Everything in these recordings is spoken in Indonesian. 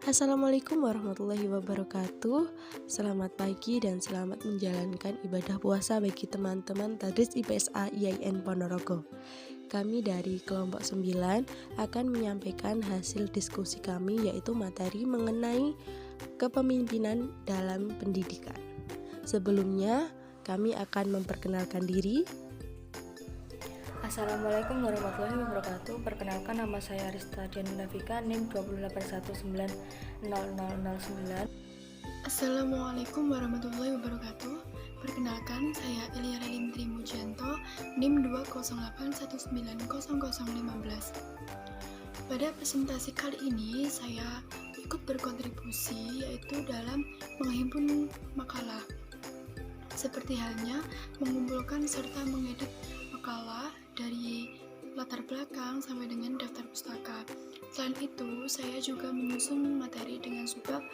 Assalamualaikum warahmatullahi wabarakatuh. Selamat pagi dan selamat menjalankan ibadah puasa bagi teman-teman Tadris IPSA IAIN Ponorogo. Kami dari kelompok 9 akan menyampaikan hasil diskusi kami, yaitu materi mengenai kepemimpinan dalam pendidikan. Sebelumnya, kami akan memperkenalkan diri. Assalamualaikum warahmatullahi wabarakatuh. Perkenalkan, nama saya Arista Dian Munafika, NIM 2819009. Assalamualaikum warahmatullahi wabarakatuh. Perkenalkan, saya Elia Relin Trimujanto, NIM 208190015. Pada presentasi kali ini, saya ikut berkontribusi yaitu dalam menghimpun makalah. Seperti halnya mengumpulkan serta mengedit makalah dari latar belakang sampai dengan daftar pustaka. Selain itu, saya juga menyusun materi dengan subbab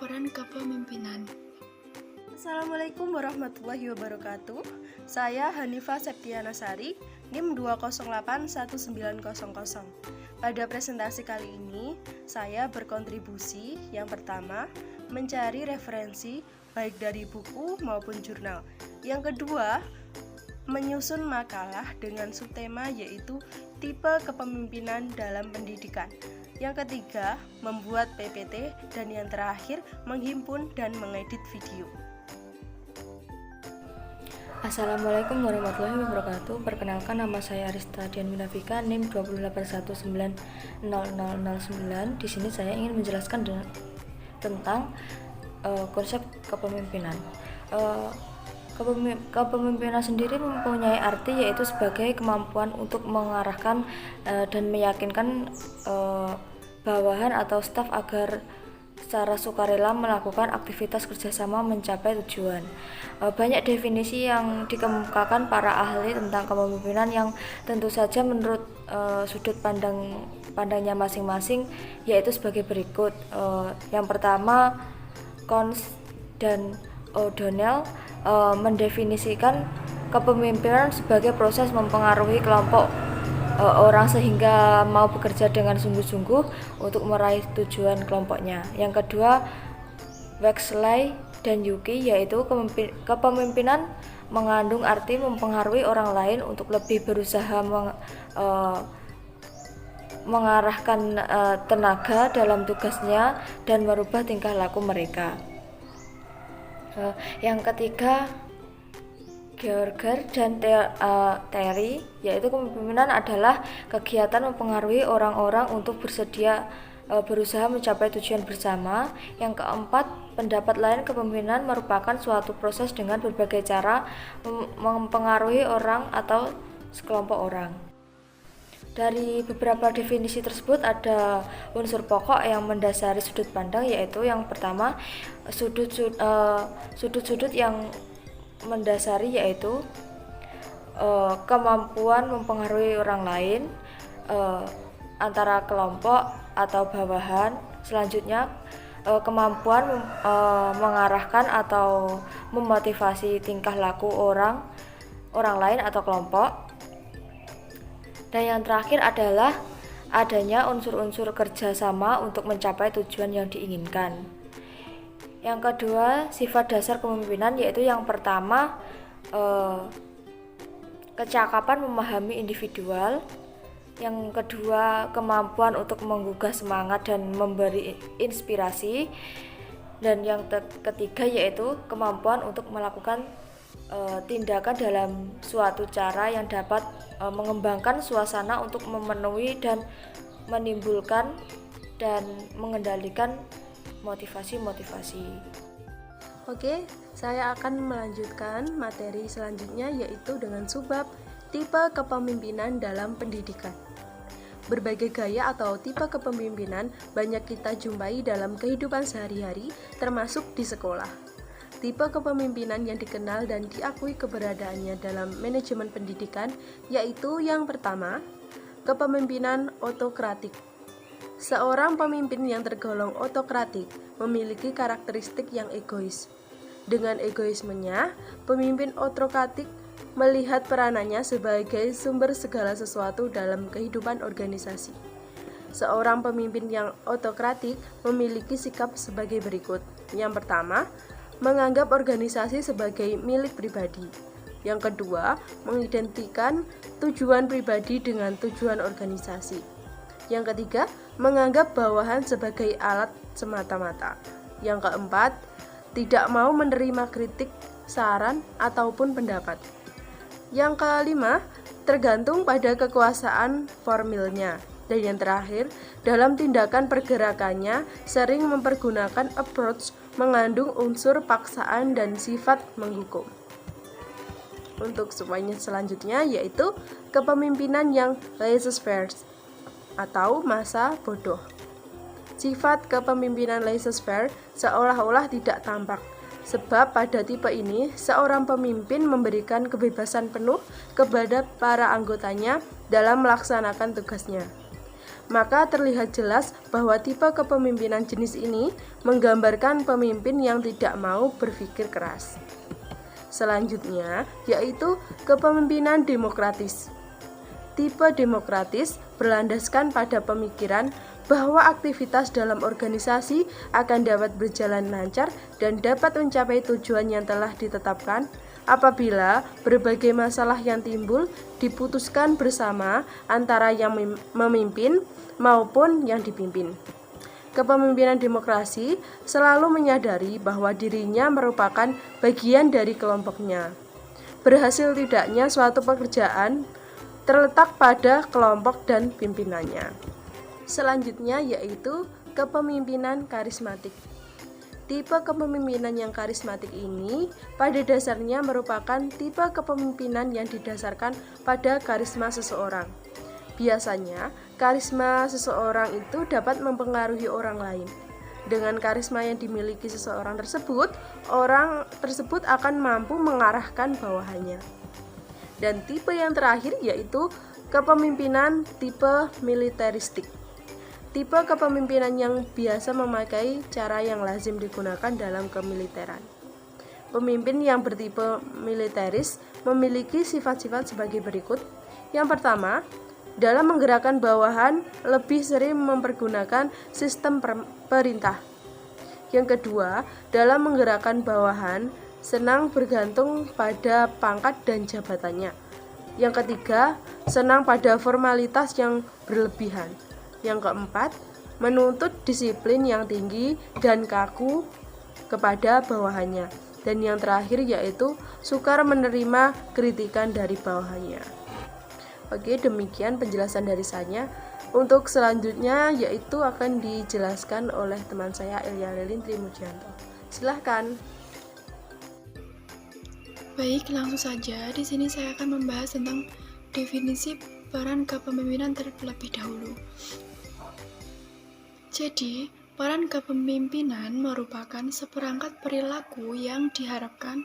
peran kepemimpinan. Assalamualaikum warahmatullahi wabarakatuh. Saya Hanifah Septiana Sari, NIM 2081900. Pada presentasi kali ini, saya berkontribusi yang pertama, mencari referensi baik dari buku maupun jurnal. Yang kedua, menyusun makalah dengan subtema yaitu tipe kepemimpinan dalam pendidikan. Yang ketiga, membuat PPT, dan yang terakhir, menghimpun dan mengedit video. Assalamualaikum warahmatullahi wabarakatuh. Perkenalkan, nama saya Arista Dian Munafika, NIM 2819009. Di sini saya ingin menjelaskan tentang konsep kepemimpinan. Kepemimpinan sendiri mempunyai arti yaitu sebagai kemampuan untuk mengarahkan dan meyakinkan bawahan atau staf agar secara sukarela melakukan aktivitas kerjasama mencapai tujuan. Banyak definisi yang dikemukakan para ahli tentang kepemimpinan yang tentu saja menurut sudut pandangnya masing-masing, yaitu sebagai berikut. Yang pertama, Cons dan O'Donnell mendefinisikan kepemimpinan sebagai proses mempengaruhi kelompok orang sehingga mau bekerja dengan sungguh-sungguh untuk meraih tujuan kelompoknya. Yang kedua, Wexley dan Yuki, yaitu kepemimpinan mengandung arti mempengaruhi orang lain untuk lebih berusaha mengarahkan tenaga dalam tugasnya dan merubah tingkah laku mereka. Yang ketiga, Georger dan Terry, yaitu kepemimpinan adalah kegiatan mempengaruhi orang-orang untuk berusaha mencapai tujuan bersama. Yang keempat, pendapat lain, kepemimpinan merupakan suatu proses dengan berbagai cara mempengaruhi orang atau sekelompok orang. Dari beberapa definisi tersebut ada unsur pokok yang mendasari sudut pandang, yaitu yang pertama, sudut-sudut yang mendasari yaitu kemampuan mempengaruhi orang lain antara kelompok atau bawahan. Selanjutnya, kemampuan mengarahkan atau memotivasi tingkah laku orang lain atau kelompok. Dan yang terakhir adalah adanya unsur-unsur kerjasama untuk mencapai tujuan yang diinginkan. Yang kedua, sifat dasar kepemimpinan, yaitu yang pertama, kecakapan memahami individual. Yang kedua, kemampuan untuk menggugah semangat dan memberi inspirasi. Dan yang ketiga yaitu kemampuan untuk melakukan tindakan dalam suatu cara yang dapat mengembangkan suasana untuk memenuhi dan menimbulkan dan mengendalikan motivasi. Oke, saya akan melanjutkan materi selanjutnya, yaitu dengan subbab tipe kepemimpinan dalam pendidikan. Berbagai gaya atau tipe kepemimpinan banyak kita jumpai dalam kehidupan sehari-hari, termasuk di sekolah. Tipe kepemimpinan yang dikenal dan diakui keberadaannya dalam manajemen pendidikan yaitu yang pertama, kepemimpinan otokratik. Seorang pemimpin yang tergolong otokratik memiliki karakteristik yang egois. Dengan egoismenya, pemimpin otokratik melihat peranannya sebagai sumber segala sesuatu dalam kehidupan organisasi. Seorang pemimpin yang otokratik memiliki sikap sebagai berikut. Yang pertama, menganggap organisasi sebagai milik pribadi. Yang kedua, mengidentikan tujuan pribadi dengan tujuan organisasi. Yang ketiga, menganggap bawahan sebagai alat semata-mata. Yang keempat, tidak mau menerima kritik, saran, ataupun pendapat. Yang kelima, tergantung pada kekuasaan formilnya. Dan yang terakhir, dalam tindakan pergerakannya sering mempergunakan approach mengandung unsur paksaan dan sifat menghukum. Untuk semuanya selanjutnya yaitu kepemimpinan yang laissez-faire atau masa bodoh. Sifat kepemimpinan laissez-faire seolah-olah tidak tampak, sebab pada tipe ini seorang pemimpin memberikan kebebasan penuh kepada para anggotanya dalam melaksanakan tugasnya. Maka terlihat jelas bahwa tipe kepemimpinan jenis ini menggambarkan pemimpin yang tidak mau berpikir keras. Selanjutnya yaitu kepemimpinan demokratis. Tipe demokratis berlandaskan pada pemikiran bahwa aktivitas dalam organisasi akan dapat berjalan lancar dan dapat mencapai tujuan yang telah ditetapkan apabila berbagai masalah yang timbul diputuskan bersama antara yang memimpin maupun yang dipimpin. Kepemimpinan demokrasi selalu menyadari bahwa dirinya merupakan bagian dari kelompoknya. Berhasil tidaknya suatu pekerjaan terletak pada kelompok dan pimpinannya. Selanjutnya yaitu kepemimpinan karismatik. Tipe kepemimpinan yang karismatik ini pada dasarnya merupakan tipe kepemimpinan yang didasarkan pada karisma seseorang. Biasanya, karisma seseorang itu dapat mempengaruhi orang lain. Dengan karisma yang dimiliki seseorang tersebut, orang tersebut akan mampu mengarahkan bawahannya. Dan tipe yang terakhir yaitu kepemimpinan tipe militeristik. Tipe kepemimpinan yang biasa memakai cara yang lazim digunakan dalam kemiliteran. Pemimpin yang bertipe militeris memiliki sifat-sifat sebagai berikut. Yang pertama, dalam menggerakkan bawahan lebih sering mempergunakan sistem perintah. Yang kedua, dalam menggerakkan bawahan senang bergantung pada pangkat dan jabatannya. Yang ketiga, senang pada formalitas yang berlebihan. Yang keempat, menuntut disiplin yang tinggi dan kaku kepada bawahannya. Dan yang terakhir yaitu sukar menerima kritikan dari bawahannya. Oke, demikian penjelasan dari saya. Untuk selanjutnya yaitu akan dijelaskan oleh teman saya Ilya Lelin Trimujanto. Silahkan. Baik, langsung saja. Di sini saya akan membahas tentang definisi peran kepemimpinan terlebih dahulu. Jadi, peran kepemimpinan merupakan seperangkat perilaku yang diharapkan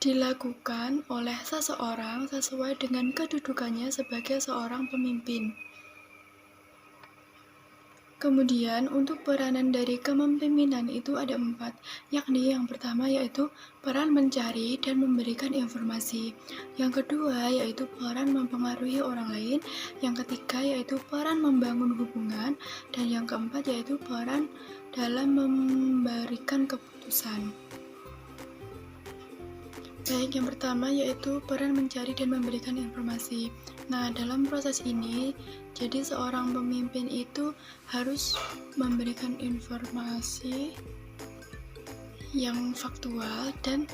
dilakukan oleh seseorang sesuai dengan kedudukannya sebagai seorang pemimpin. Kemudian untuk peranan dari kepemimpinan itu ada 4, yakni yang pertama yaitu peran mencari dan memberikan informasi, yang kedua yaitu peran mempengaruhi orang lain, yang ketiga yaitu peran membangun hubungan, dan yang keempat yaitu peran dalam memberikan keputusan. Baik, yang pertama yaitu peran mencari dan memberikan informasi. Nah, dalam proses ini, jadi seorang pemimpin itu harus memberikan informasi yang faktual dan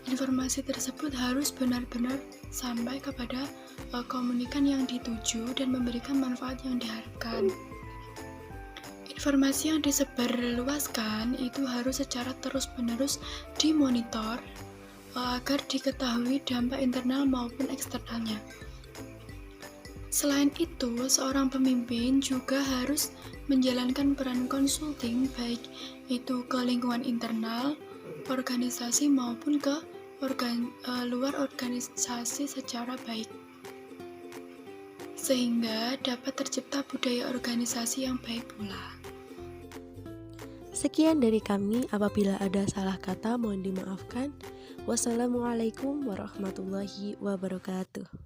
informasi tersebut harus benar-benar sampai kepada komunikan yang dituju dan memberikan manfaat yang diharapkan. Informasi yang disebarluaskan itu harus secara terus-menerus dimonitor agar diketahui dampak internal maupun eksternalnya. Selain itu, seorang pemimpin juga harus menjalankan peran konsulting baik itu ke lingkungan internal, organisasi maupun ke luar organisasi secara baik, sehingga dapat tercipta budaya organisasi yang baik pula. Sekian dari kami, apabila ada salah kata mohon dimaafkan. Wassalamualaikum warahmatullahi wabarakatuh.